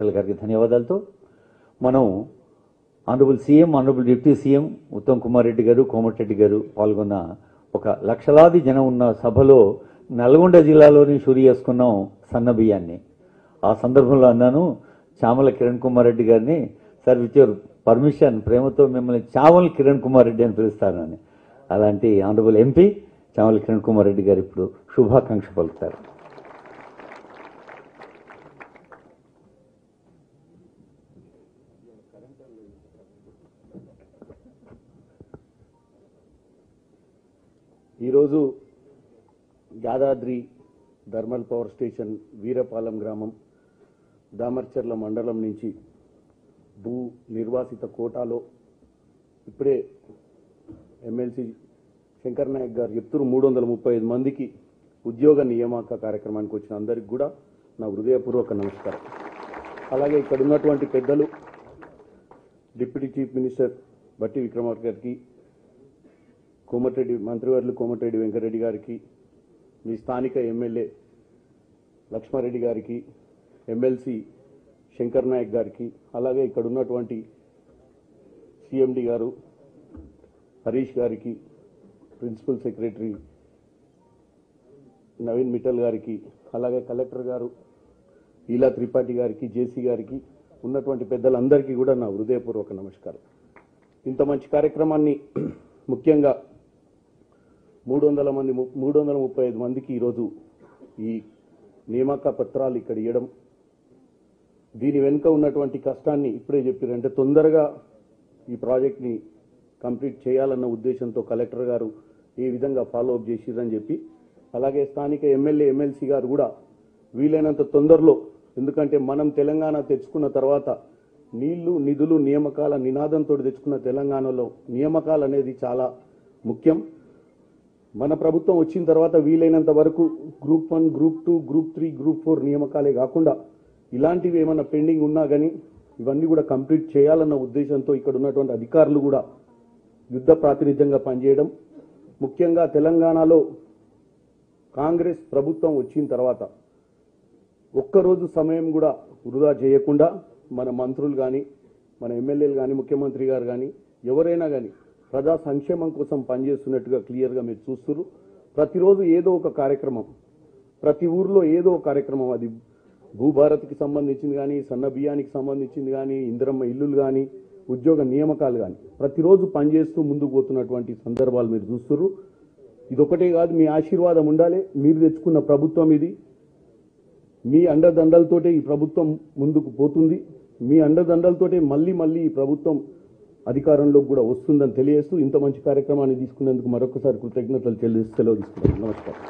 గారికి ధన్యవాదాలతో మనం honourable CM, honourable deputy CM Uttam Kumar Reddy గారు, కోమటిరెడ్డి గారు పాల్గొన్న ఒక లక్షలాది జనం ఉన్న సభలో నల్గొండ జిల్లాలోని షూరి చేసుకున్నాం సన్న బియ్యాన్ని. ఆ సందర్భంలో అన్నాను చామల కిరణ్ కుమార్ రెడ్డి గారిని, సార్ విత్ యువర్ పర్మిషన్ ప్రేమతో మిమ్మల్ని చామల కిరణ్ కుమార్ రెడ్డి అని పిలుస్తానని. అలాంటి ఆనరబుల్ ఎంపీ చామల కిరణ్ కుమార్ రెడ్డి గారు ఇప్పుడు శుభాకాంక్ష పలుకుతారు. ఈరోజు యాదాద్రి థర్మల్ పవర్ స్టేషన్ వీరపాలెం గ్రామం దామర్చర్ల మండలం నుంచి భూ నిర్వాసిత కోటాలో ఇప్పుడే ఎమ్మెల్సీ శంకర్ నాయక్ గారు చెప్తున్నారు 335 మందికి ఉద్యోగ నియామక కార్యక్రమానికి వచ్చిన అందరికి కూడా నా హృదయపూర్వక నమస్కారం. అలాగే ఇక్కడ ఉన్నటువంటి పెద్దలు డిప్యూటీ చీఫ్ మినిస్టర్ బట్టి విక్రమార్క గారికి, కోమటిరెడ్డి మంత్రివర్యులు కోమటిరెడ్డి వెంకటరెడ్డి గారికి, మీ స్థానిక ఎమ్మెల్యే లక్ష్మారెడ్డి గారికి, ఎమ్మెల్సీ శంకర్ నాయక్ గారికి, అలాగే ఇక్కడ ఉన్నటువంటి సిఎండి గారు హరీష్ గారికి, ప్రిన్సిపల్ సెక్రటరీ నవీన్ మిట్టల్ గారికి, అలాగే కలెక్టర్ గారు ఈలా త్రిపాఠి గారికి, జేసీ గారికి, ఉన్నటువంటి పెద్దలందరికీ కూడా నా హృదయపూర్వక నమస్కారం. ఇంత మంచి కార్యక్రమాన్ని ముఖ్యంగా 335 మందికి ఈరోజు ఈ నియామక పత్రాలు ఇక్కడ ఇవ్వడం, దీని వెనుక ఉన్నటువంటి కష్టాన్ని ఇప్పుడే చెప్పారంటే తొందరగా ఈ ప్రాజెక్ట్ని కంప్లీట్ చేయాలన్న ఉద్దేశంతో కలెక్టర్ గారు ఏ విధంగా ఫాలో అప్ చేసిరని చెప్పి, అలాగే స్థానిక ఎమ్మెల్యే ఎమ్మెల్సీ గారు కూడా వీలైనంత తొందరలో, ఎందుకంటే మనం తెలంగాణ తెచ్చుకున్న తర్వాత నీళ్లు నిధులు నియామకాల నినాదంతో తెచ్చుకున్న తెలంగాణలో నియామకాలు అనేది చాలా ముఖ్యం. మన ప్రభుత్వం వచ్చిన తర్వాత వీలైనంత వరకు గ్రూప్ 1, గ్రూప్ 2, గ్రూప్ 3, గ్రూప్ 4 నియామకాలే కాకుండా ఇలాంటివి ఏమైనా పెండింగ్ ఉన్నా కానీ ఇవన్నీ కూడా కంప్లీట్ చేయాలన్న ఉద్దేశంతో ఇక్కడ ఉన్నటువంటి అధికారులు కూడా యుద్ధ ప్రాతినిధ్యంగా పనిచేయడం, ముఖ్యంగా తెలంగాణలో కాంగ్రెస్ ప్రభుత్వం వచ్చిన తర్వాత ఒక్కరోజు సమయం కూడా వృధా చేయకుండా మన మంత్రులు కానీ, మన ఎమ్మెల్యేలు కానీ, ముఖ్యమంత్రి గారు కానీ ఎవరైనా కానీ ప్రజా సంక్షేమం కోసం పనిచేస్తున్నట్టుగా క్లియర్గా మీరు చూస్తున్నారు. ప్రతిరోజు ఏదో ఒక కార్యక్రమం, ప్రతి ఊర్లో ఏదో ఒక కార్యక్రమం, అది భూభారత్కి సంబంధించింది కానీ, సన్న బియ్యానికి సంబంధించింది కానీ, ఇందిరమ్మ ఇల్లులు కానీ, ఉద్యోగ నియామకాలు కానీ ప్రతిరోజు పనిచేస్తూ ముందుకు పోతున్నటువంటి సందర్భాలు మీరు చూస్తున్నారు. ఇదొకటే కాదు, మీ ఆశీర్వాదం ఉండాలి. మీరు తెచ్చుకున్న ప్రభుత్వం ఇది. మీ అండదండలతోటే ఈ ప్రభుత్వం ముందుకు పోతుంది. మీ అండదండలతోటే మళ్ళీ ఈ ప్రభుత్వం అధికారంలోకి కూడా వస్తుందని తెలియజేస్తూ ఇంత మంచి కార్యక్రమాన్ని తీసుకున్నందుకు మరొకసారి కృతజ్ఞతలు చెల్లిస్తూ సెలవు తీసుకున్నాను. నమస్కారం.